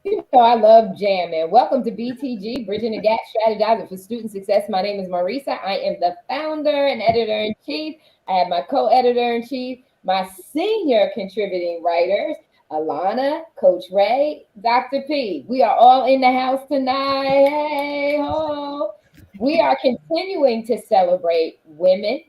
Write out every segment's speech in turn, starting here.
You know I love jamming. Welcome to BTG, Bridging the Gap, Strategizing for Student Success. My name is Marissa. I am the founder and editor-in-chief. I have my co-editor-in-chief, my senior contributing writers, Alana, Coach Ray, Dr. P. We are all in the house tonight. Hey, ho. We are continuing to celebrate women.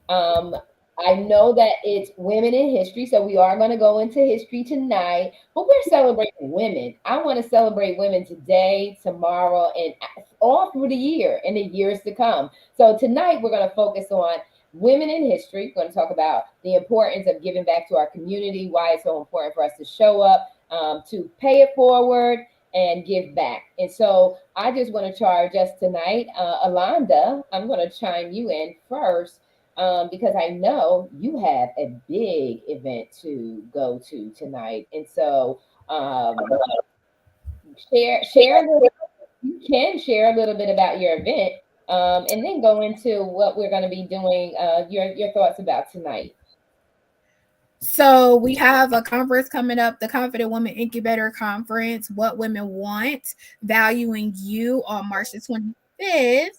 Um, I know that it's women in history, so we are going to go into history tonight, but we're celebrating women. I want to celebrate women today, tomorrow, and all through the year and the years to come. So tonight we're going to focus on women in history. We're going to talk about the importance of giving back to our community, why it's so important for us to show up, to pay it forward, and give back. And so I just want to charge us tonight. Alonda, I'm going to chime you in first because I know you have a big event to go to tonight, and so share a little. You can share a little bit about your event, and then go into what we're going to be doing. Your thoughts about tonight. So we have a conference coming up, the Confident Woman Incubator Conference, What Women Want, Valuing You on March the 25th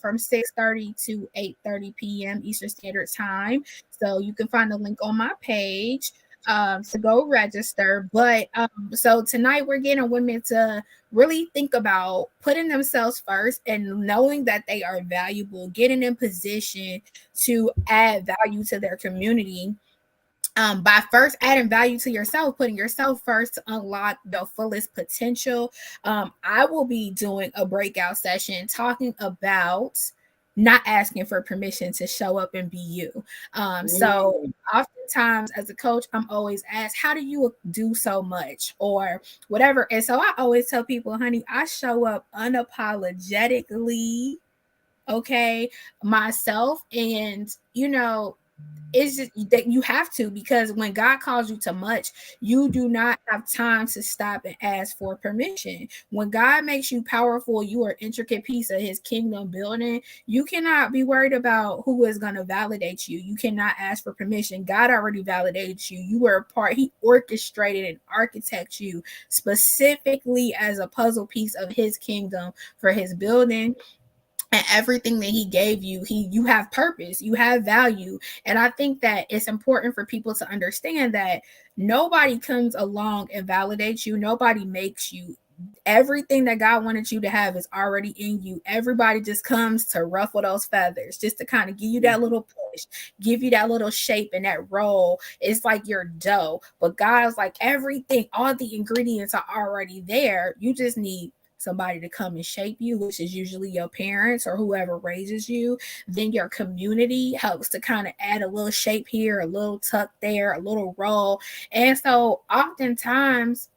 from 6:30 to 8:30 p.m. Eastern Standard Time. So you can find the link on my page to go register. But so tonight we're getting women to really think about putting themselves first and knowing that they are valuable, getting in position to add value to their community by first adding value to yourself, putting yourself first to unlock the fullest potential. I will be doing a breakout session talking about not asking for permission to show up and be you. So Mm, oftentimes as a coach, I'm always asked, how do you do so much or whatever? And so I always tell people, honey, I show up unapologetically, okay, myself. And, it's just that you have to, because when God calls you to much, you do not have time to stop and ask for permission. When God makes you powerful, you are an intricate piece of his kingdom building. You cannot be worried about who is going to validate you. You cannot ask for permission. God already validates you. You were a part, he orchestrated and architected you specifically as a puzzle piece of his kingdom for his building. And everything that he gave you, you have purpose, you have value. And I think that it's important for people to understand that nobody comes along and validates you, nobody makes you. Everything that God wanted you to have is already in you. Everybody just comes to ruffle those feathers, just to kind of give you that little push, give you that little shape and that roll. It's like your dough. But God's like, everything, all the ingredients are already there. You just need somebody to come and shape you, which is usually your parents or whoever raises you. Then your community helps to kind of add a little shape here, a little tuck there, a little roll. And so oftentimes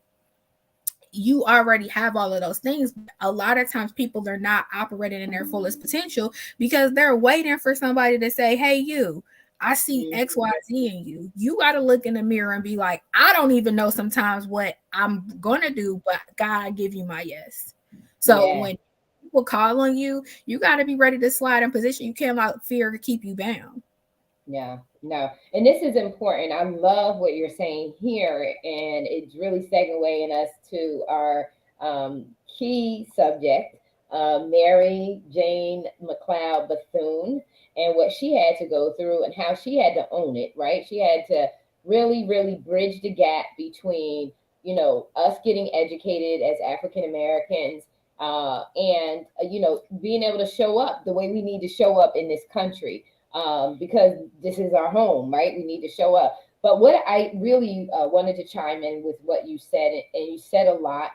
you already have all of those things. A lot of times people are not operating in their fullest potential because they're waiting for somebody to say, hey, you, I see mhm. XYZ in you. You got to look in the mirror and be like, I don't even know sometimes what I'm going to do, but God give you my yes. So Yeah. when people call on you, you got to be ready to slide in position. You can't allow fear to keep you bound. Yeah, no. And this is important. I love what you're saying here. And it's really segueing us to our key subject, Mary Jane McLeod Bethune, and what she had to go through and how she had to own it, right? She had to really, really bridge the gap between, us getting educated as African Americans. And being able to show up the way we need to show up in this country, because this is our home, right? We need to show up. But what I really wanted to chime in with what you said, and you said a lot,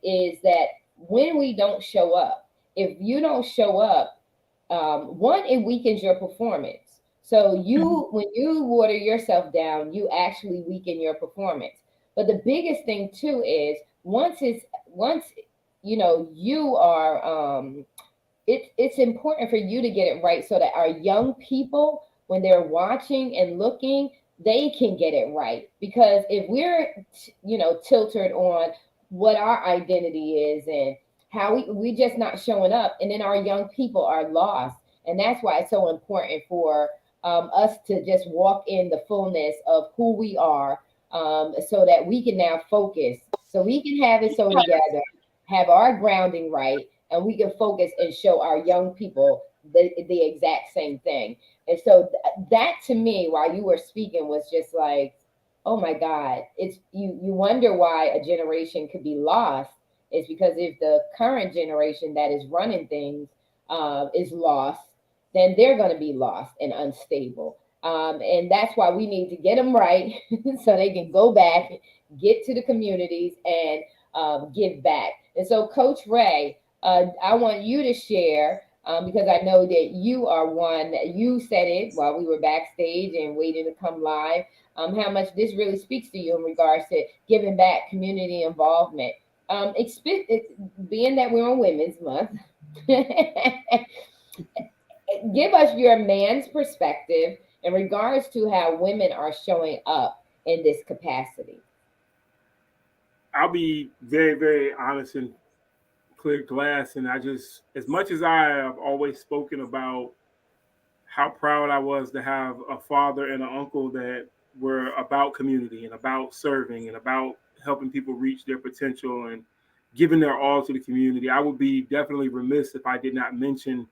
is that when we don't show up, if you don't show up, one, it weakens your performance. So Mhm. when you water yourself down, you actually weaken your performance. But the biggest thing too is once you are it's important for you to get it right so that our young people, when they're watching and looking, they can get it right. Because if we're tilted on what our identity is and how we just not showing up, and then our young people are lost. And that's why it's so important for us to just walk in the fullness of who we are, so that we can now focus. so we can have it so together, have our grounding right, and we can focus and show our young people the exact same thing. And so that to me, while you were speaking, was just like, oh my God, it's you wonder why a generation could be lost. It's because if the current generation that is running things is lost, then they're going to be lost and unstable. And that's why we need to get them right so they can go back, get to the communities, and give back. And so, Coach Ray, I want you to share because I know that you are one. You said it while we were backstage and waiting to come live. How much this really speaks to you in regards to giving back, community involvement. Being that we're on Women's Month, give us your man's perspective in regards to how women are showing up in this capacity. I'll be very, very honest and clear glass. And I just, as much as I have always spoken about how proud I was to have a father and an uncle that were about community and about serving and about helping people reach their potential and giving their all to the community, I would be definitely remiss if I did not mention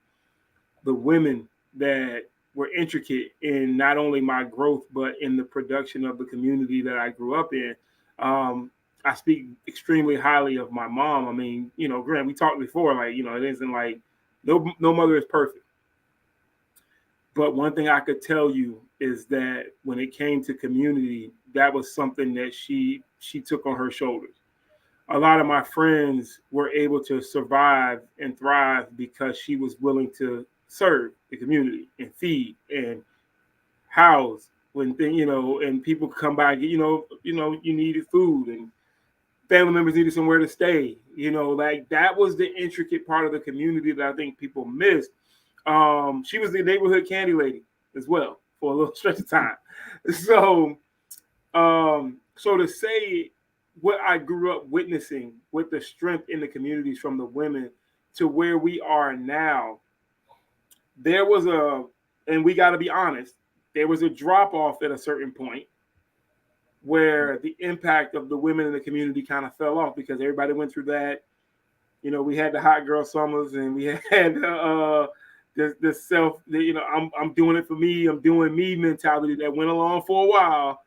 the women that were intricate in not only my growth but in the production of the community that I grew up in. Um, I speak extremely highly of my mom. I mean, Grant, we talked before, like, it isn't like no mother is perfect. But one thing I could tell you is that when it came to community, that was something that she took on her shoulders. A lot of my friends were able to survive and thrive because she was willing to serve the community and feed and house when and people come by, you needed food and family members needed somewhere to stay. Like that was the intricate part of the community that I think people missed. She was the neighborhood candy lady as well for a little stretch of time. So, so to say what I grew up witnessing with the strength in the communities from the women to where we are now, there was and we got to be honest, there was a drop off at a certain point where the impact of the women in the community kind of fell off because everybody went through that. We had the hot girl summers and we had the self, I'm doing it for me, I'm doing me mentality that went along for a while.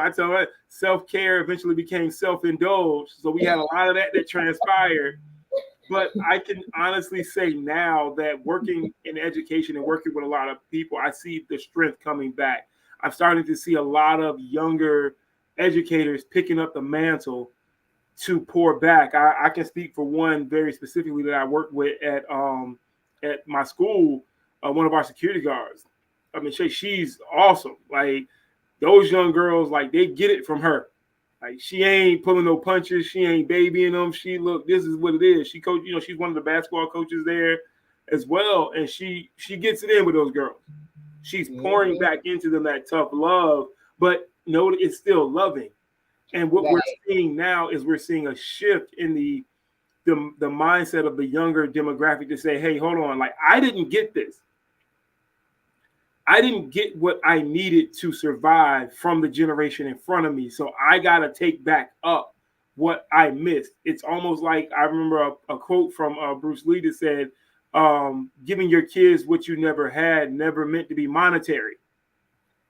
I tell her self-care eventually became self-indulge. So we had a lot of that transpired. But I can honestly say now that working in education and working with a lot of people, I see the strength coming back. I'm starting to see a lot of younger educators picking up the mantle to pour back. I can speak for one very specifically that I work with at my school, one of our security guards. I mean, she's awesome. Like those young girls, like they get it from her. Like she ain't pulling no punches. She ain't babying them. This is what it is. She coach, she's one of the basketball coaches there as well. And she gets it in with those girls. She's pouring back into them that tough love, but it's still loving. And what we're seeing now is we're seeing a shift in the mindset of the younger demographic to say, hey, hold on, like I didn't get this. I didn't get what I needed to survive from the generation in front of me. So I got to take back up what I missed. It's almost like I remember a quote from Bruce Lee that said, giving your kids what you never had never meant to be monetary.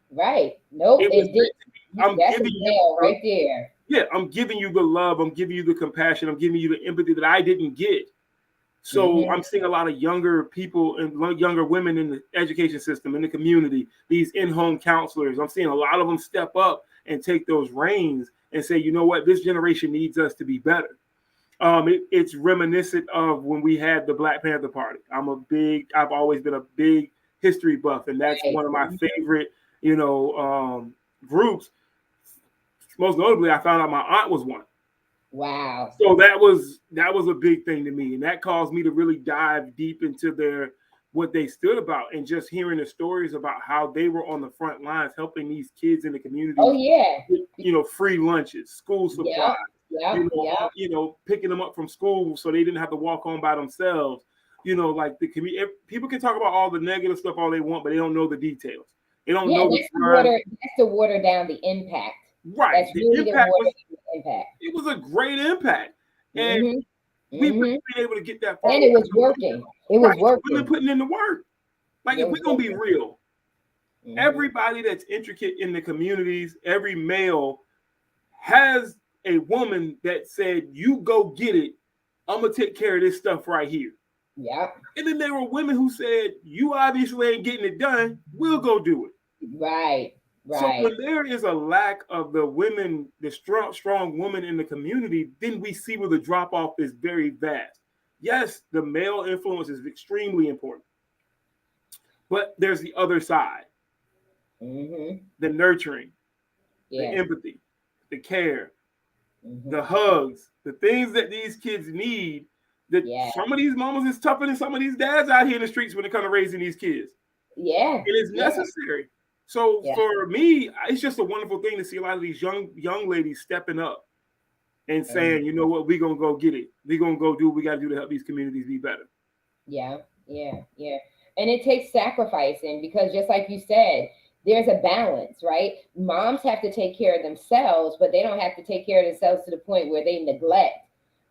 Right. Nope. It did. That's giving you right there. Yeah, I'm giving you the love. I'm giving you the compassion. I'm giving you the empathy that I didn't get. So I'm seeing a lot of younger people and younger women in the education system, in the community, these in-home counselors. I'm seeing a lot of them step up and take those reins and say, you know what, this generation needs us to be better. It's reminiscent of when we had the Black Panther Party. I've always been a big history buff, and that's one of my favorite, groups. Most notably, I found out my aunt was one. Wow. So that was a big thing to me. And that caused me to really dive deep into what they stood about, and just hearing the stories about how they were on the front lines helping these kids in the community. Oh yeah. With, free lunches, school supplies, picking them up from school so they didn't have to walk home by themselves. Like the community, people can talk about all the negative stuff all they want, but they don't know the details. They don't know that's to water down the impact. Right. That's The needed impact more was, than impact. it was a great impact. And we Mm-hmm. wouldn't be able to get that far And it without was the women. working. It Right. was The women working. putting in the work. Like, It if was we're going to be working. real, Mm-hmm. everybody that's intricate in the communities, every male has a woman that said, "You go get it. I'm gonna take care of this stuff right here." Yep. And then there were women who said, "You obviously ain't getting it done. We'll go do it." Right. So Right. when there is a lack of the women, the strong woman in the community, then we see where the drop off is very vast. Yes, the male influence is extremely important, but there's the other side: Mm-hmm. the nurturing, the Yeah. empathy, the care, Mm-hmm. the hugs, the things that these kids need. That Yeah. some of these mamas is tougher than some of these dads out here in the streets when it comes to raising these kids. Yeah. It is Yeah. necessary. So Yeah. for me, it's just a wonderful thing to see a lot of these young ladies stepping up and Mm. saying, "You know what, we're gonna go get it. We're gonna go do what we gotta do to help these communities be better." Yeah, yeah, yeah. And it takes sacrificing because just like you said, there's a balance, right? Moms have to take care of themselves, but they don't have to take care of themselves to the point where they neglect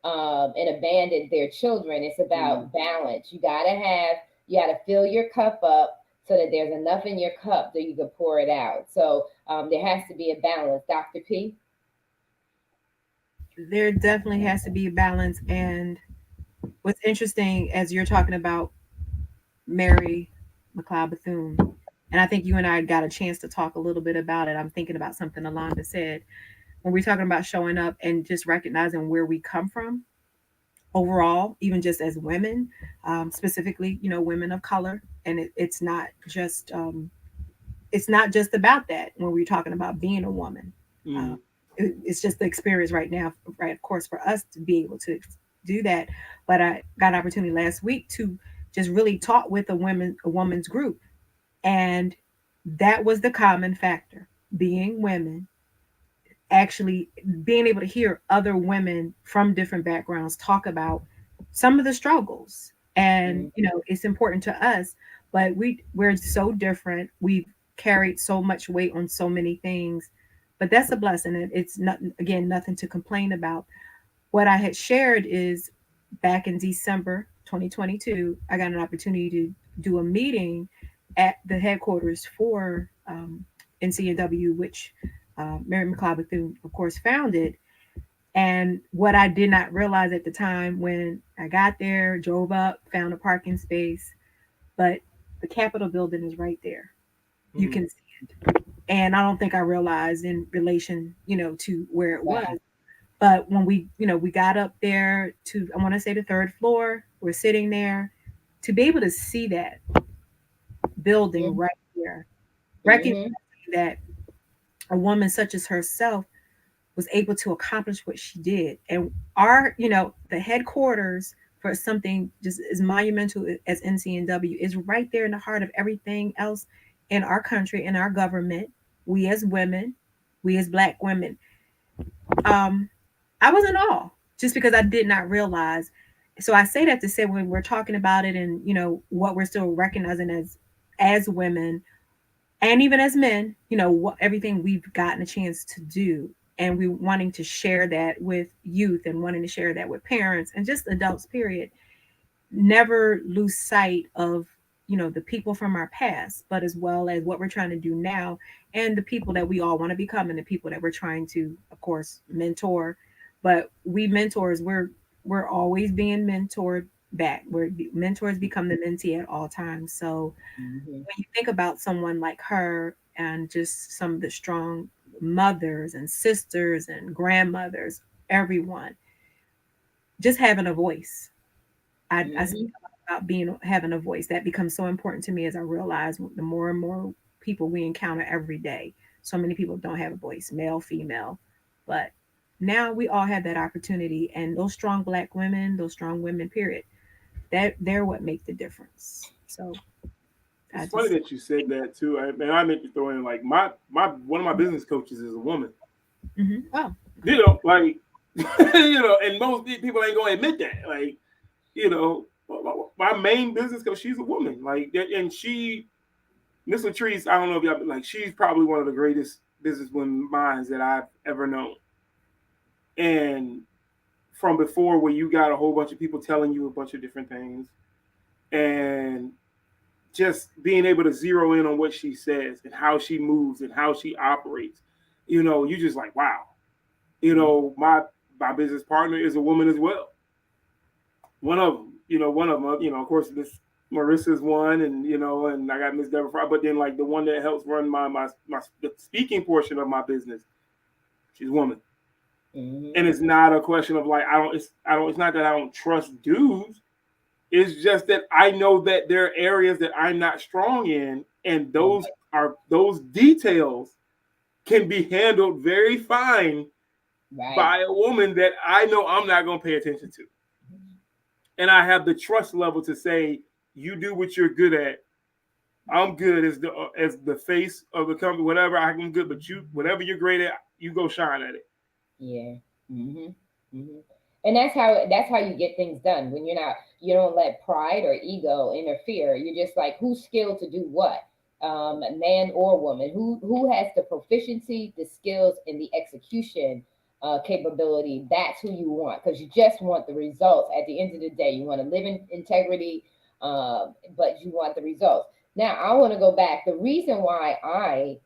and abandon their children. It's Mm. about balance. You gotta fill your cup up so that there's enough in your cup that you can pour it out. So there has to be a balance. Dr. P? There definitely has to be a balance. And what's interesting, as you're talking about Mary McLeod Bethune, and I think you and I got a chance to talk a little bit about it. I'm thinking about something Alonda said when we're talking about showing up and just recognizing where we come from overall, even just as women, specifically, women of color. And it's not just about that when we're talking about being a woman. Uh, Mm. it's just the experience right now, right? Of course, for us to be able to do that. But I got an opportunity last week to just really talk with a woman's group, and that was the common factor: being women, actually being able to hear other women from different backgrounds talk about some of the struggles. And Mm, it's important to us, but we're so different. We've carried so much weight on so many things, but that's a blessing. It's not, again, nothing to complain about. What I had shared is back in December 2022, I got an opportunity to do a meeting at the headquarters for NCNW, which Mary McLeod Bethune, of course, founded. And what I did not realize at the time when I got there, drove up, found a parking space, but the Capitol building is right there. You Mm. can see it. And I don't think I realized in relation, to where it was. wow. But when we got up there to, I want to say, the third floor, we're sitting there to be able to see that building right there, recognizing Mm-hmm. that a woman such as herself was able to accomplish what she did. And the headquarters for something just as monumental as NCNW is right there in the heart of everything else in our country, in our government. We as women, we as Black women, um, I was in awe just because I did not realize. So I say that to say when we're talking about it and what we're still recognizing as women and even as men, what everything we've gotten a chance to do, and we wanting to share that with youth and wanting to share that with parents and just adults, period. Never lose sight of the people from our past, but as well as what we're trying to do now, and the people that we all want to become, and the people that we're trying to, of course, mentor. But we mentors, we're always being mentored back. We're mentors become the mentee at all times. So Mm-hmm. when you think about someone like her and just some of the strong mothers and sisters and grandmothers, everyone just having a voice. I speak Mm-hmm. about having a voice that becomes so important to me as I realize the more and more people we encounter every day. So many people don't have a voice, male, female, but now we all have that opportunity. And those strong Black women, those strong women, period, that they're what make the difference. So I It's funny just that you said that too. I meant to throw in, like, my one of my business coaches is a woman. oh, Like, and most people ain't gonna admit that. Like, you know, my main business coach, she's a woman. Like, and she, Miss Latrice, I don't know if y'all, like, she's probably one of the greatest businesswomen minds that I've ever known. And from before, where you got a whole bunch of people telling you a bunch of different things, and just being able to zero in on what she says and how she moves and how she operates, you just like, wow. My business partner is a woman as well. One of them, of course, this Marissa's one, and I got Miss Deborah Fry, but then like the one that helps run my the speaking portion of my business, she's a woman. Mm-hmm. And it's not a question of like it's not that I don't trust dudes. It's just that I know that there are areas that I'm not strong in, and those details can be handled very fine by a woman that I know I'm not going to pay attention to. And I have the trust level to say, you do what you're good at. I'm good as the face of the company, whatever I'm good, but whatever you're great at, you go shine at it. Yeah. Mm-hmm. Mm-hmm. And that's how you get things done. When you don't let pride or ego interfere. You're just like, who's skilled to do what? Man or woman, who has the proficiency, the skills, and the execution capability. That's who you want, because you just want the results. At the end of the day, you want to live in integrity, but you want the results. Now, I want to go back. The reason why I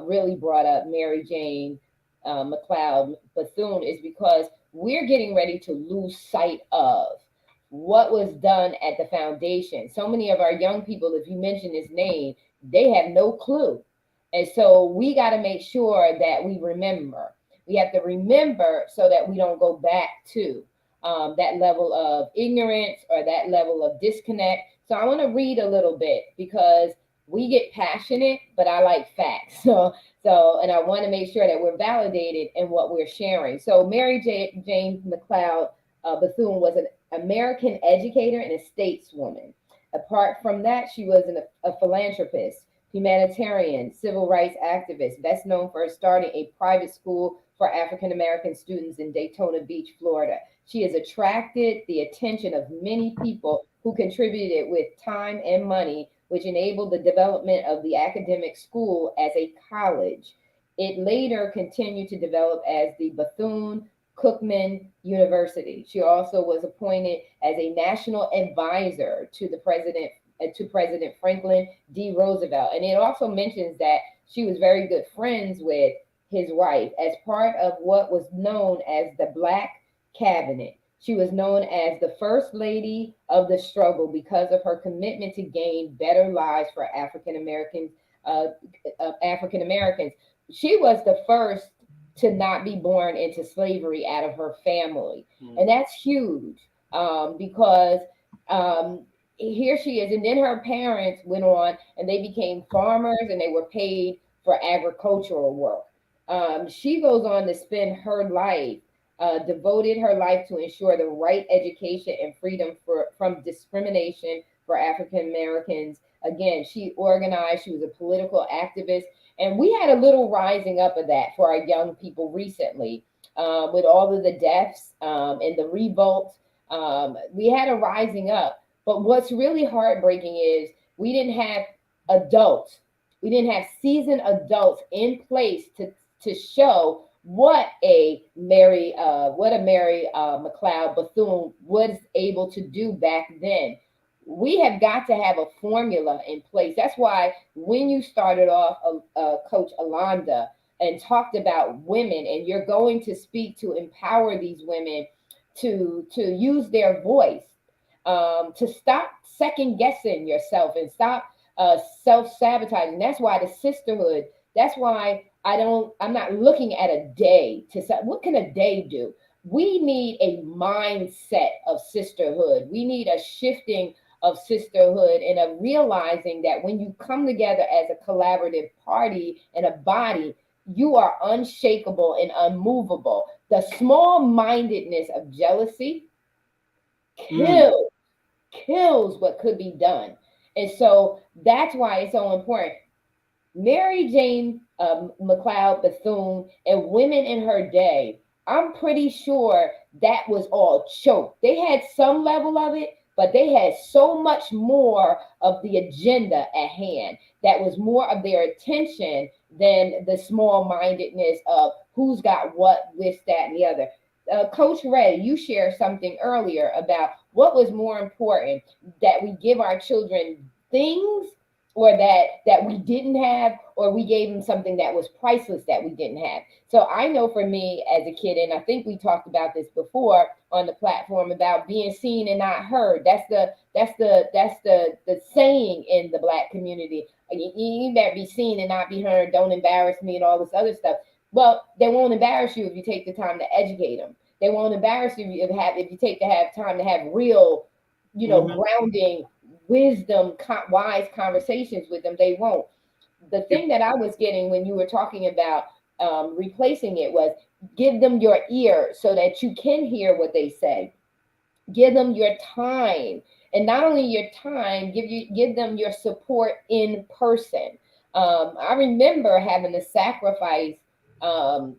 really brought up Mary Jane McLeod Bethune is because we're getting ready to lose sight of what was done at the foundation. So many of our young people, if you mention his name, they have no clue. And so we got to make sure that we remember. We have to remember so that we don't go back to that level of ignorance or that level of disconnect. So I want to read a little bit because we get passionate, but I like facts. And I want to make sure that we're validated in what we're sharing. So Mary Jane McLeod Bethune was an American educator and a stateswoman. Apart from that, she was a philanthropist, humanitarian, civil rights activist, best known for starting a private school for African American students in Daytona Beach, Florida. She has attracted the attention of many people who contributed with time and money, which enabled the development of the academic school as a college. It later continued to develop as the Bethune-Cookman University. She also was appointed as a national advisor to President Franklin D. Roosevelt. And it also mentions that she was very good friends with his wife as part of what was known as the Black Cabinet. She was known as the First Lady of the Struggle because of her commitment to gain better lives for African Americans. African Americans. She was the first to not be born into slavery out of her family, and that's huge because here she is. And then her parents went on and they became farmers and they were paid for agricultural work. She goes on to spend her life, devoted her life to ensure the right education and freedom from discrimination for African Americans. Again, she organized, she was a political activist, and we had a little rising up of that for our young people recently with all of the deaths and the revolt. We had a rising up. But what's really heartbreaking is we didn't have adults. We didn't have seasoned adults in place to show what a Mary McLeod Bethune was able to do back then. We have got to have a formula in place. That's why when you started off, Coach Alonda, and talked about women, and you're going to speak to empower these women to use their voice, to stop second guessing yourself and stop self-sabotaging. That's why the sisterhood, that's why I'm not looking at a day to say, what can a day do? We need a mindset of sisterhood. We need a shifting of sisterhood and a realizing that when you come together as a collaborative party and a body, you are unshakable and unmovable. The small-mindedness of jealousy kills what could be done. And so that's why it's so important. Mary Jane McLeod Bethune and women in her day, I'm pretty sure that was all choked. They had some level of it, but they had so much more of the agenda at hand. that was more of their attention than the small mindedness of who's got what, this, that, and the other. Coach Ray, you shared something earlier about what was more important, that we give our children things, or that we didn't have, or we gave them something that was priceless that we didn't have. So I know for me as a kid, and I think we talked about this before on the platform about being seen and not heard. That's the saying in the Black community. You better be seen and not be heard. Don't embarrass me and all this other stuff. Well, they won't embarrass you if you take the time to educate them. They won't embarrass you if you take to have time to have real, grounding, wisdom, wise conversations with them. They won't. The thing that I was getting when you were talking about replacing it was, give them your ear so that you can hear what they say. Give them your time, and not only your time, give them your support in person. I remember having to sacrifice. I'm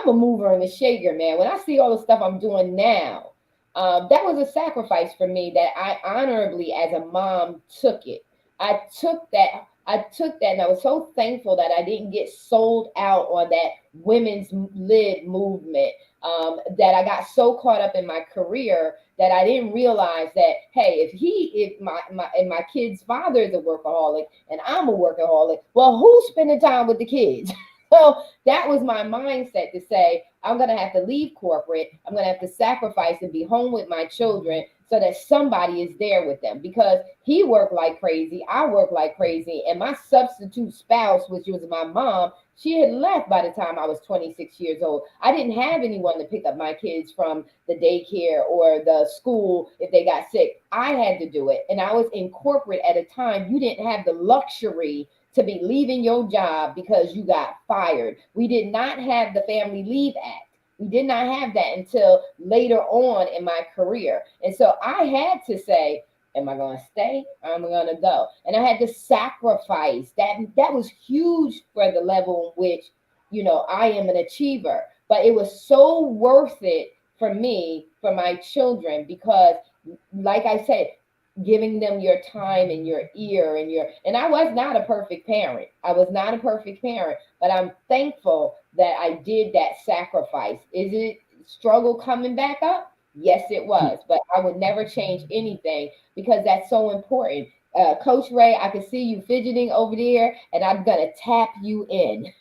a mover and a shaker, man. When I see all the stuff I'm doing now, that was a sacrifice for me that I honorably, as a mom, took it. I took that. I took that, and I was so thankful that I didn't get sold out on that women's lib movement. That I got so caught up in my career that I didn't realize that, hey, if my kid's father is a workaholic and I'm a workaholic, well, who's spending time with the kids? So that was my mindset, to say, I'm going to have to leave corporate. I'm going to have to sacrifice and be home with my children so that somebody is there with them, because he worked like crazy. I worked like crazy. And my substitute spouse, which was my mom, she had left by the time I was 26 years old. I didn't have anyone to pick up my kids from the daycare or the school if they got sick. I had to do it. And I was in corporate at a time you didn't have the luxury to be leaving your job because you got fired. We did not have the Family Leave Act. We did not have that until later on in my career. And so I had to say, am I going to stay or am I going to go? And I had to sacrifice that. That was huge for the level in which, I am an achiever. But it was so worth it for me, for my children, because like I said, giving them your time and your ear and I was not a perfect parent. But I'm thankful that I did that sacrifice. Is it struggle coming back up? Yes, it was, but I would never change anything because that's so important. Coach Ray, I can see you fidgeting over there, and I'm gonna tap you in.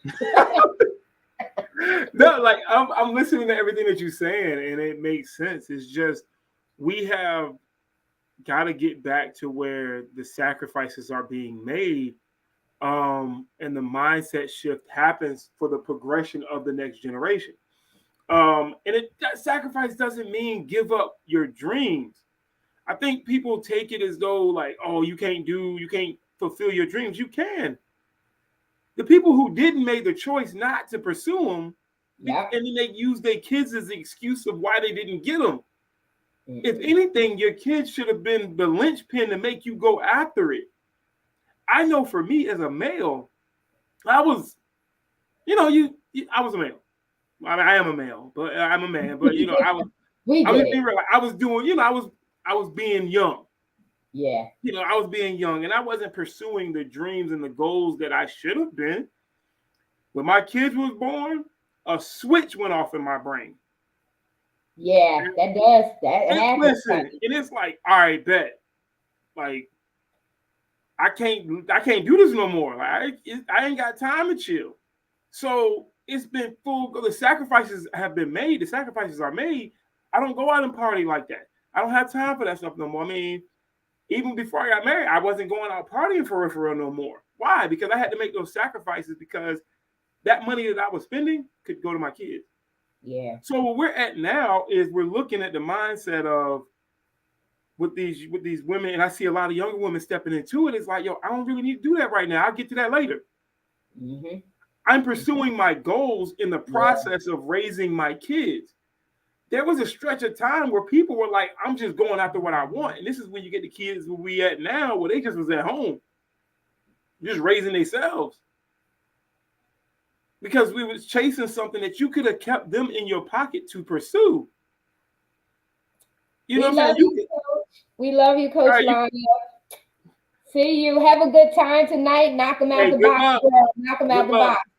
No, like I'm listening to everything that you're saying, and it makes sense. It's just we have got to get back to where the sacrifices are being made, and the mindset shift happens for the progression of the next generation. And that sacrifice doesn't mean give up your dreams. I think people take it as though like, oh, you can't fulfill your dreams. You can. The people who didn't make the choice not to pursue them, Yeah. and then they use their kids as the excuse of why they didn't get them. If anything, your kids should have been the linchpin to make you go after it. I know for me as a male, I was, I was a male. I mean, I am a male, but I'm a man. But I was being real. Like, I was doing, I was being young. Yeah. I was being young, and I wasn't pursuing the dreams and the goals that I should have been. When my kids was born, a switch went off in my brain. Yeah, that does. That happens. Listen, and it's like, all right, bet. Like, I can't do this no more. Like, I ain't got time to chill. So it's been full. The sacrifices have been made. The sacrifices are made. I don't go out and party like that. I don't have time for that stuff no more. I mean, even before I got married, I wasn't going out partying for real no more. Why? Because I had to make those sacrifices because that money that I was spending could go to my kids. Yeah. So what we're at now is we're looking at the mindset of with these women, and I see a lot of younger women stepping into it. It's like, yo, I don't really need to do that right now. I'll get to that later. Mm-hmm. I'm pursuing my goals in the process of raising my kids. There was a stretch of time where people were like, I'm just going after what I want. And this is when you get the kids where we at now, where they just was at home, just raising themselves. Because we was chasing something that you could have kept them in your pocket to pursue. You know what I'm saying? We love you, Coach Lonnie. See you. Have a good time tonight. Knock them out Hey, the good box, luck. girl. Knock them out Good the luck. box.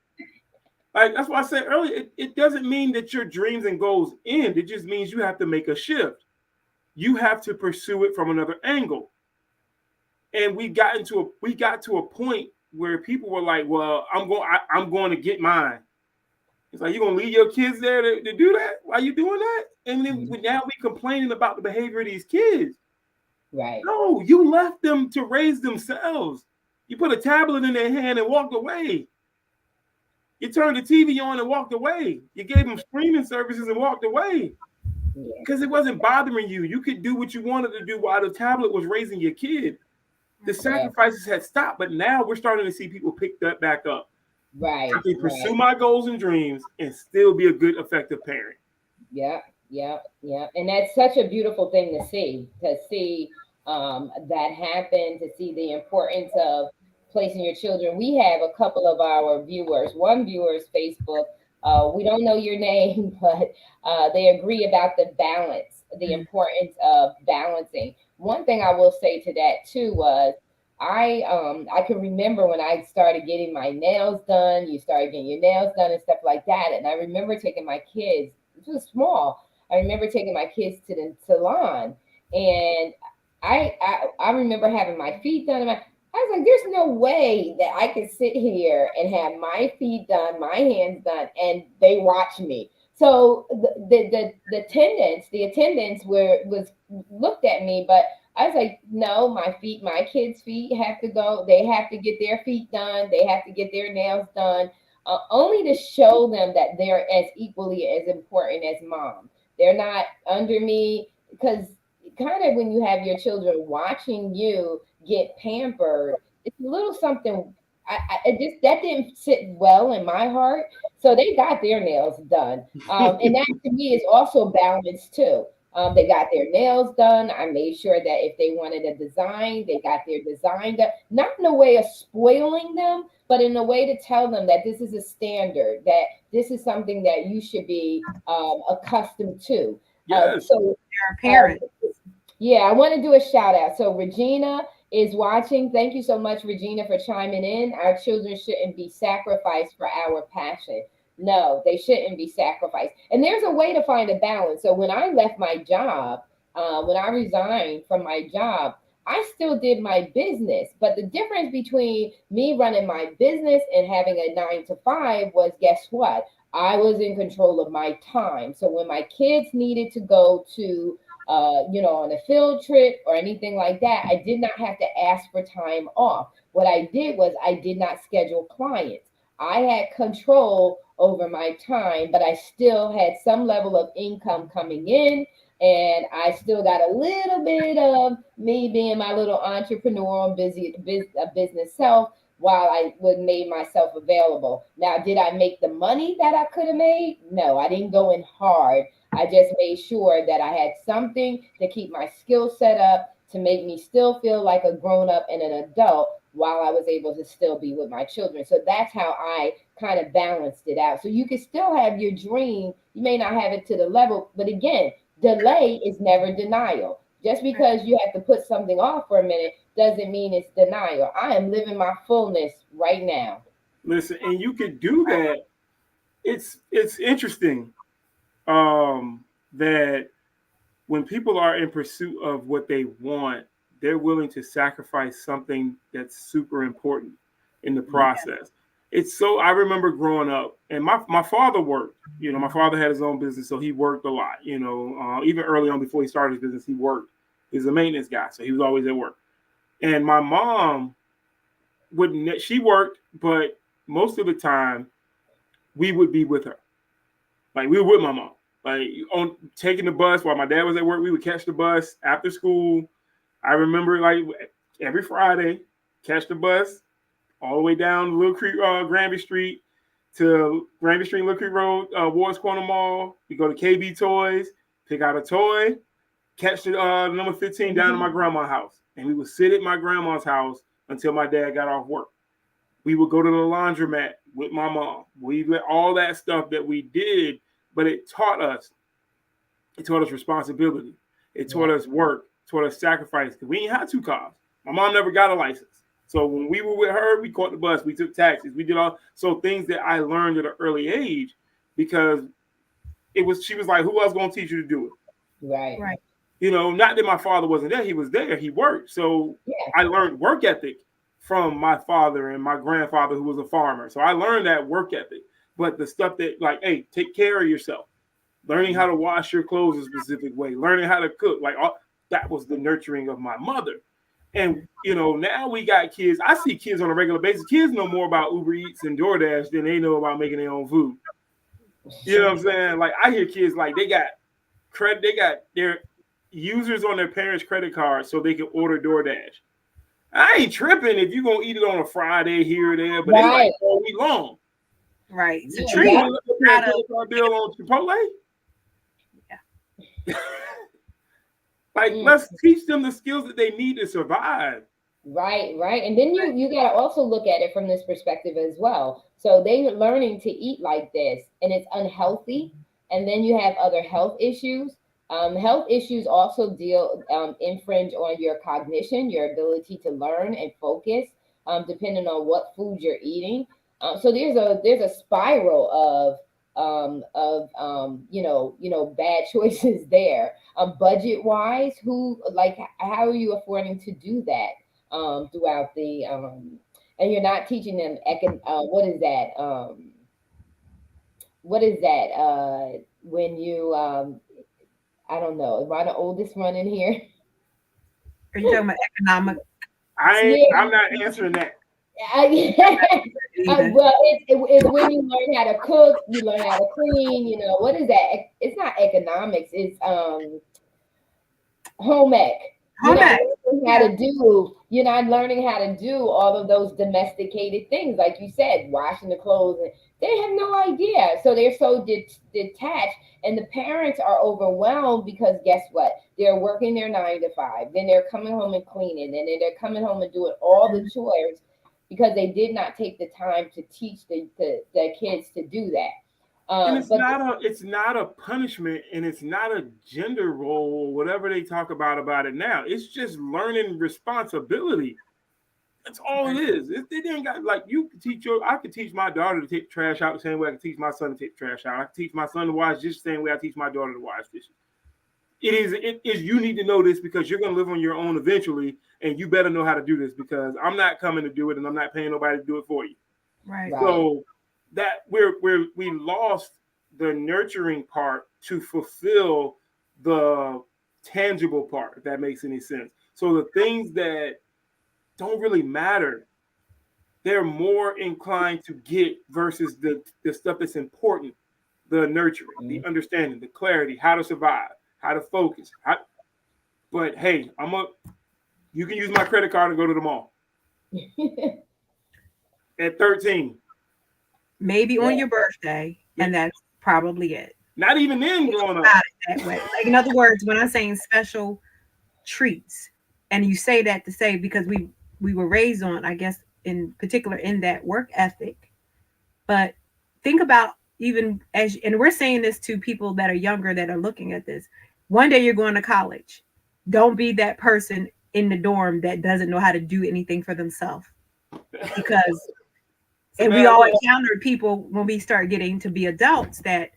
Like that's why I said earlier, it doesn't mean that your dreams and goals end. It just means you have to make a shift. You have to pursue it from another angle. And we got to a point where people were like, "Well, I'm going to get mine." It's like, you're gonna leave your kids there to do that? Why are you doing that? And then now we complaining about the behavior of these kids. Right. No, you left them to raise themselves. You put a tablet in their hand and walked away. You turned the TV on and walked away. You gave them streaming services and walked away. Because it wasn't bothering you. You could do what you wanted to do while the tablet was raising your kid. The sacrifices had stopped, but now we're starting to see people pick that back up. Right. I can pursue my goals and dreams and still be a good, effective parent. Yep. And that's such a beautiful thing to see that happen, to see the importance of placing your children. We have a couple of our viewers, one viewer's Facebook. We don't know your name, but they agree about the balance, the importance of balancing. One thing I will say to that too was I can remember when I started getting my nails done. You started getting your nails done and stuff like that, and I remember taking my kids. It was small. I remember taking my kids to the salon, and I remember having my feet done. I was like, "There's no way that I could sit here and have my feet done, my hands done, and they watch me." So the attendants was looked at me, but I was like, no, my kids' feet have to go. They have to get their feet done. They have to get their nails done, only to show them that they're as equally as important as mom. They're not under me, because kind of when you have your children watching you get pampered, it's a little something. I just that didn't sit well in my heart. So they got their nails done, and that to me is also balance too. They got their nails done. I made sure that if they wanted a design, they got their design done. Not in a way of spoiling them, but in a way to tell them that this is a standard, that this is something that you should be accustomed to. Yes. So, They're a parent. yeah, I want to do a shout out. So, Regina is watching. Thank you so much, Regina, for chiming in. Our children shouldn't be sacrificed for our passion. No, they shouldn't be sacrificed. And there's a way to find a balance. So when I left my job, when I resigned from my job, I still did my business. But the difference between me running my business and having a 9 to 5 was, guess what? I was in control of my time. So when my kids needed to go to on a field trip or anything like that, I did not have to ask for time off. What I did was I did not schedule clients. I had control over my time, but I still had some level of income coming in. And I still got a little bit of me being my little entrepreneurial business self while I would made myself available. Now, did I make the money that I could have made? No, I didn't go in hard. I just made sure that I had something to keep my skill set up to make me still feel like a grown up and an adult while I was able to still be with my children. So that's how I kind of balanced it out. So you can still have your dream. You may not have it to the level, but again, delay is never denial. Just because you have to put something off for a minute doesn't mean it's denial. I am living my fullness right now. Listen, and you could do that. It's interesting that when people are in pursuit of what they want, they're willing to sacrifice something that's super important in the process. It's so I remember growing up, and my father worked. My father had his own business, so he worked a lot. Even early on before he started his business, he worked. He's a maintenance guy, so he was always at work. And my mom wouldn't. She worked, but most of the time we would be with her. Like we were with my mom. Like on taking the bus while my dad was at work, we would catch the bus after school. I remember like every Friday, catch the bus all the way down Little Creek, Granby Street to Granby Street, Little Creek Road, Ward's Corner Mall. We go to KB Toys, pick out a toy, catch the number 15 down to my grandma's house. And we would sit at my grandma's house until my dad got off work. We would go to the laundromat with my mom. All that stuff that we did, but it taught us responsibility. It taught us work, taught us sacrifice. Because we ain't had 2 cars. My mom never got a license. So when we were with her, we caught the bus, we took taxis, we did all so things that I learned at an early age because she was like, who else gonna teach you to do it? Right. Right. Not that my father wasn't there, he was there, he worked. So Yeah. I learned work ethic from my father and my grandfather who was a farmer. So I learned that work ethic. But the stuff that like, hey, take care of yourself, learning how to wash your clothes a specific way, learning how to cook, like that was the nurturing of my mother. And now we got kids. I see kids on a regular basis. Kids know more about Uber Eats and DoorDash than they know about making their own food. You know what I'm saying? Like I hear kids like they got credit, they got their users on their parents' credit card so they can order DoorDash. I ain't tripping if you're gonna eat it on a Friday here or there, but they like all week long. Right. It's a Yeah, treat. You want to pay a credit card bill on Chipotle? Yeah. Like, let's teach them the skills that they need to survive. Right. And then you got to also look at it from this perspective as well. So they're learning to eat like this, and it's unhealthy. And then you have other health issues. Health issues also infringe on your cognition, your ability to learn and focus, depending on what food you're eating. So there's a spiral of bad choices there. Budget wise, how are you affording to do that throughout and you're not teaching them when you I don't know. Am I the oldest one in here? Are you talking about economic? I'm not answering that. Well, it's when you learn how to cook, you learn how to clean. What is that? It's not economics. It's home ec. You're not learning how to do. You're not learning how to do all of those domesticated things, like you said, washing the clothes. And they have no idea, so they're so detached, and the parents are overwhelmed because guess what? They're working their 9 to 5, then they're coming home and cleaning, and then they're coming home and doing all the chores because they did not take the time to teach their kids to do that. And it's not a punishment, and it's not a gender role or whatever they talk about it now. It's just learning responsibility. That's all it is. It ain't got like I could teach my daughter to take the trash out the same way I can teach my son to take the trash out. I can teach my son to wash dishes the same way I teach my daughter to wash dishes. It is you need to know this because you're gonna live on your own eventually, and you better know how to do this because I'm not coming to do it and I'm not paying nobody to do it for you. Right. So that we lost the nurturing part to fulfill the tangible part, if that makes any sense. So the things that don't really matter, they're more inclined to get versus the stuff that's important, the nurturing, the understanding, the clarity, how to survive, how to focus. But hey, you can use my credit card and go to the mall at 13. Maybe on your birthday, and that's probably it. Not even then growing up. That way. Like, in other words, when I'm saying special treats, and you say that to say because we were raised on, I guess, in particular in that work ethic. But think about and we're saying this to people that are younger that are looking at this. One day you're going to college. Don't be that person in the dorm that doesn't know how to do anything for themselves, because and we all encountered people when we start getting to be adults that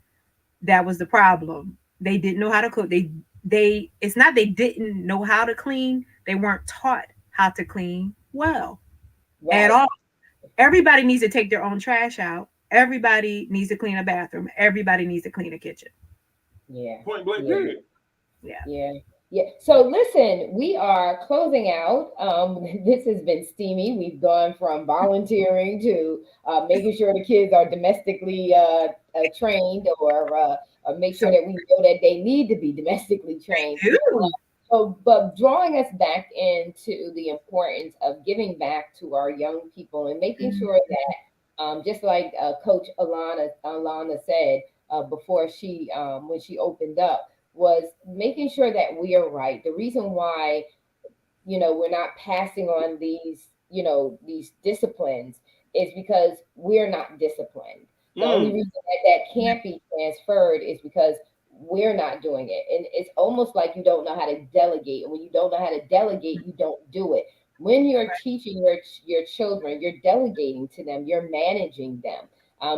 was the problem. They didn't know how to cook. It's not they didn't know how to clean. They weren't taught how to clean well at all. Everybody needs to take their own trash out. Everybody needs to clean a bathroom. Everybody needs to clean a kitchen. Yeah. Point blank period. Yeah. So listen, we are closing out. This has been steamy. We've gone from volunteering to making sure the kids are domestically trained, or make sure that we know that they need to be domestically trained. But drawing us back into the importance of giving back to our young people and making sure that, just like Coach Alana said before when she opened up, was making sure that we are right. The reason why, we're not passing on these disciplines is because we're not disciplined. The only reason that can't be transferred is because we're not doing it. And it's almost like you don't know how to delegate. And when you don't know how to delegate, you don't do it. When you're teaching your children, you're delegating to them, you're managing them.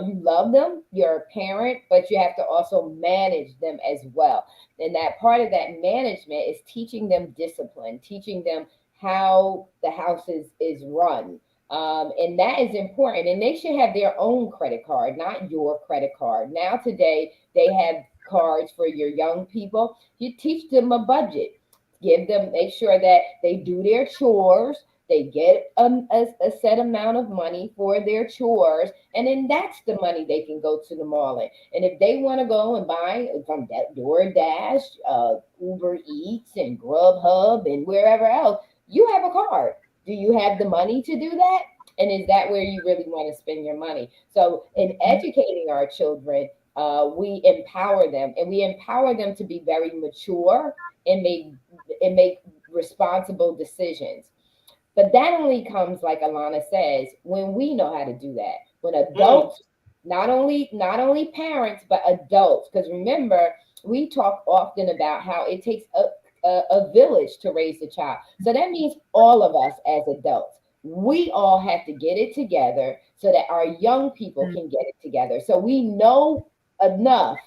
You love them, you're a parent, but you have to also manage them as well. And that part of that management is teaching them discipline, teaching them how the house is run. And that is important. And they should have their own credit card, not your credit card. Now, today, they have cards for your young people. You teach them a budget, give them, make sure that they do their chores, they get a set amount of money for their chores, and then that's the money they can go to the mall in. And if they want to go and buy from that DoorDash, Uber Eats, and Grubhub, and wherever else, you have a card. Do you have the money to do that? And is that where you really want to spend your money? So, in educating our children, we empower them, and we empower them to be very mature and make responsible decisions. But that only comes, like Alana says, when we know how to do that. When Mm. adults, not only parents, but adults, because remember, we talk often about how it takes a village to raise a child. So that means all of us as adults. We all have to get it together so that our young people Mm. can get it together. So we know enough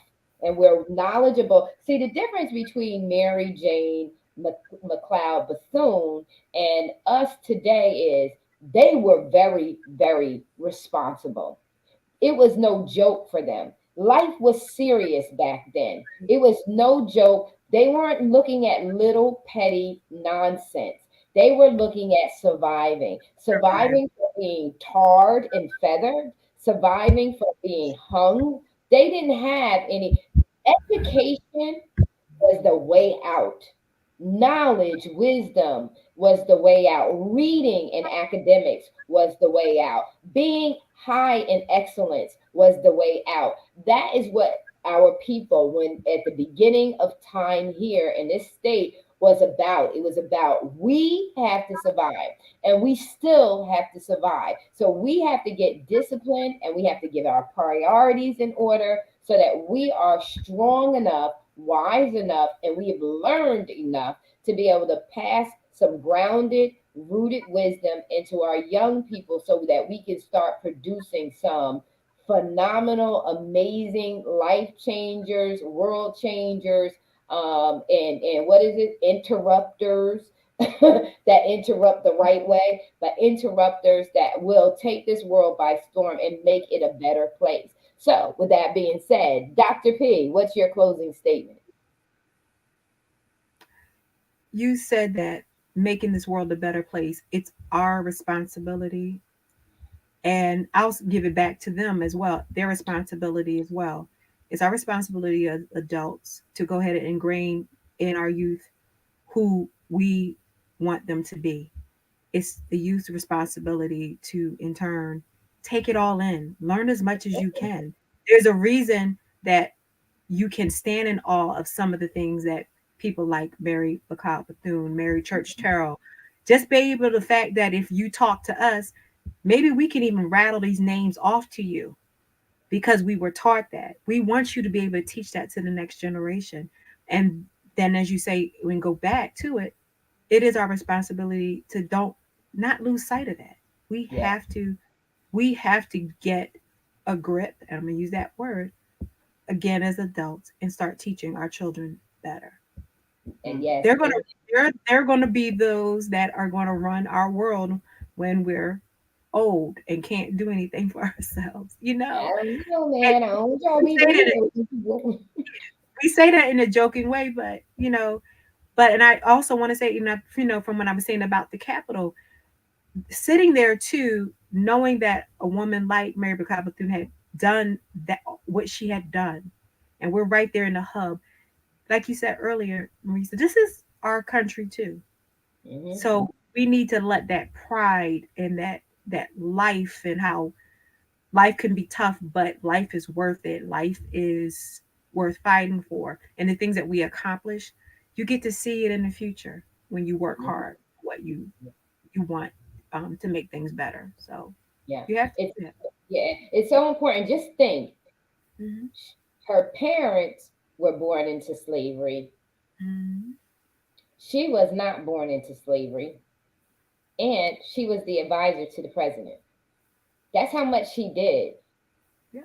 and we're knowledgeable. See, the difference between Mary Jane McLeod Bethune and us today is they were very, very responsible. It was no joke for them. Life was serious back then. It was no joke. They weren't looking at little petty nonsense. They were looking at surviving, Survive. surviving from being tarred and feathered, surviving from being hung. They didn't have any education was the way out. Knowledge, wisdom was the way out. Reading and academics was the way out. Being high in excellence was the way out. That is what our people, when at the beginning of time here in this state, was about. It was about we have to survive and we still have to survive. So we have to get disciplined and we have to get our priorities in order so that we are strong enough, wise enough, and we have learned enough to be able to pass some grounded, rooted wisdom into our young people so that we can start producing some phenomenal, amazing life changers, world changers, and what is it? Interrupters that interrupt the right way, but interrupters that will take this world by storm and make it a better place. So, with that being said, Dr. P, what's your closing statement? You said that making this world a better place, it's our responsibility. And I'll give it back to them as well, their responsibility as well. It's our responsibility as adults to go ahead and ingrain in our youth who we want them to be. It's the youth's responsibility to, in turn, take it all in, learn as much as you can. There's a reason that you can stand in awe of some of the things that people like Mary McLeod Bethune, Mary Church Terrell, just be able to the fact that if you talk to us, maybe we can even rattle these names off to you because we were taught that. We want you to be able to teach that to the next generation. And then, as you say, when go back to it, it is our responsibility to don't not lose sight of that. We Yes. have to we have to get a grip, and I'm gonna use that word again as adults and start teaching our children better. And Mm. yes, They're gonna and they're gonna be those that are gonna run our world when we're old and can't do anything for ourselves. I don't know, And man. I don't want y'all to we be say that believing. we say that in a joking way, but but and I also want to say, from what I'm saying about the Capitol, sitting there too, knowing that a woman like Mary Bethune Bethune had done that what she had done, and we're right there in the hub, like you said earlier, Marissa. This is our country too, Hmm. so we need to let that pride and that life and how life can be tough, but life is worth it. Life is worth fighting for, and the things that we accomplish, you get to see it in the future when you work hard what you want to make things better. So Yeah, you have to it's do that. yeah, it's so important. Just think, Mhm. her parents were born into slavery. Mhm. She was not born into slavery. and she was the advisor to the president. That's how much she did. Yeah.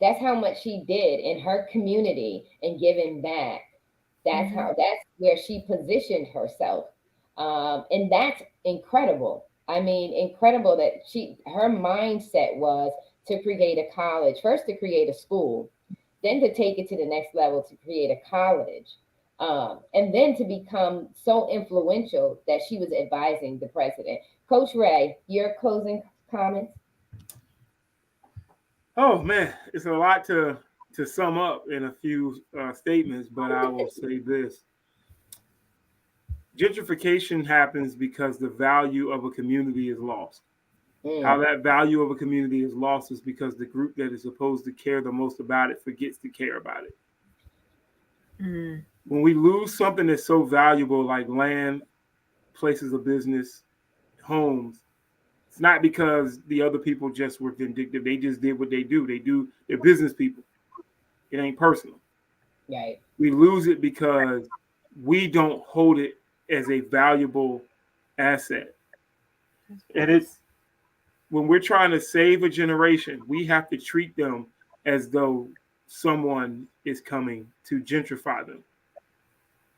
That's how much she did in her community and giving back. That's Mhm. how. That's where she positioned herself, and that's incredible. I mean, incredible that her mindset was to create a college first, to create a school, then to take it to the next level to create a college, and then to become so influential that she was advising the president. Coach Ray, your closing comments. Oh man, it's a lot to sum up in a few statements, but I will say this: gentrification happens because the value of a community is lost. How Mm, that value of a community is lost is because the group that is supposed to care the most about it forgets to care about it. Mm. When we lose something that's so valuable like land, places of business, homes, it's not because the other people just were vindictive. They just did what they do. They're business people. It ain't personal. right. We lose it because we don't hold it as a valuable asset. And it's when we're trying to save a generation, we have to treat them as though someone is coming to gentrify them.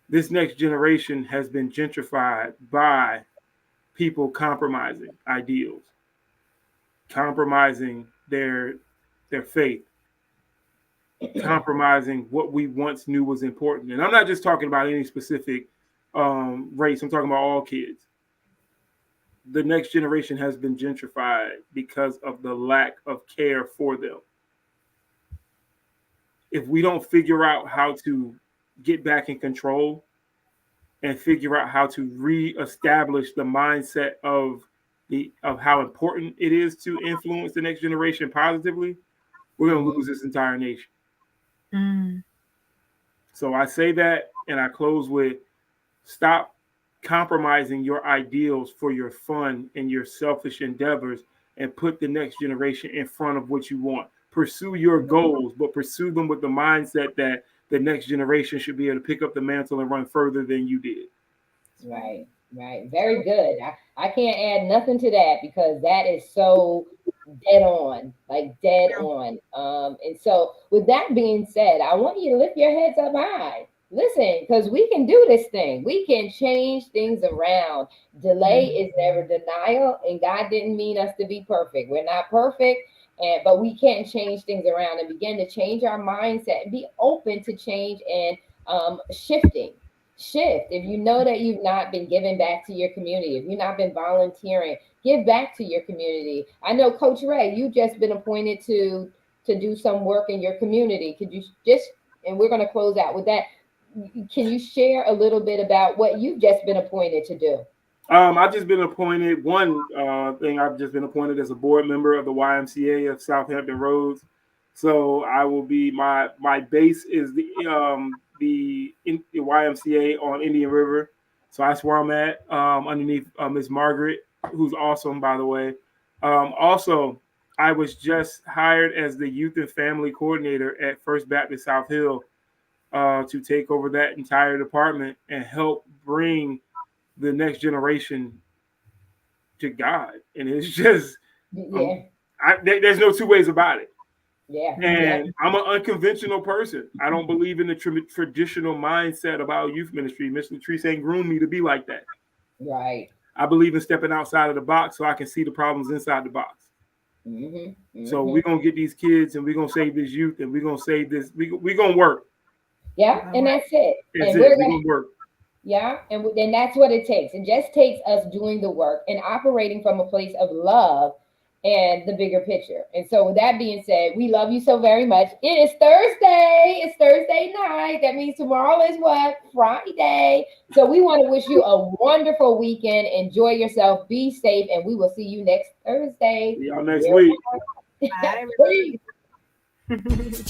This next generation has been gentrified by people compromising ideals, compromising their faith, compromising what we once knew was important. And I'm not just talking about any specific race. I'm talking about all kids. The next generation has been gentrified because of the lack of care for them. If we don't figure out how to get back in control and figure out how to reestablish the mindset of how important it is to influence the next generation positively, we're going to Mhm. lose this entire nation. Mm. So I say that, and I close with: stop compromising your ideals for your fun and your selfish endeavors, and put the next generation in front of what you want. Pursue your goals, but pursue them with the mindset that the next generation should be able to pick up the mantle and run further than you did. Right, right. Very good. I can't add nothing to that because that is so dead on, like dead on. And so with that being said, I want you to lift your heads up high. Listen, because we can do this thing. We can change things around. Delay Mm. is never denial, and God didn't mean us to be perfect. We're not perfect, and but we can change things around and begin to change our mindset and be open to change and shifting shift. If you know that you've not been giving back to your community, if you've not been volunteering, give back to your community. I know Coach Ray, you just been appointed to do some work in your community. Could you just, and we're going to close out with that, can you share a little bit about what you've just been appointed to do? I've just been appointed. One thing I've just been appointed as a board member of the YMCA of Southampton Roads. So I will be my base is the YMCA on Indian River. So that's where I'm at, underneath Miss Margaret, who's awesome, by the way. Also, I was just hired as the youth and family coordinator at First Baptist South Hill, to take over that entire department and help bring the next generation to God. And it's just, um, Yeah, there's no two ways about it. yeah, yeah, And I'm an unconventional person. I don't believe in the traditional mindset about youth ministry. Miss Latrice ain't groomed me to be like that. right. I believe in stepping outside of the box so I can see the problems inside the box. Mm-hmm, So mm-hmm. we're gonna get these kids, and we're gonna save this youth, and we're gonna save this. We're gonna work. Yeah, and that's it. That's And it. we're We're gonna, gonna work. yeah, and then that's what it takes. It just takes us doing the work and operating from a place of love and the bigger picture. And so, with that being said, we love you so very much. It is Thursday. It's Thursday night. That means tomorrow is what? Friday. So, we want to wish you a wonderful weekend. Enjoy yourself. Be safe. And we will see you next Thursday. See y'all next Yeah. week. Bye, Peace. everybody.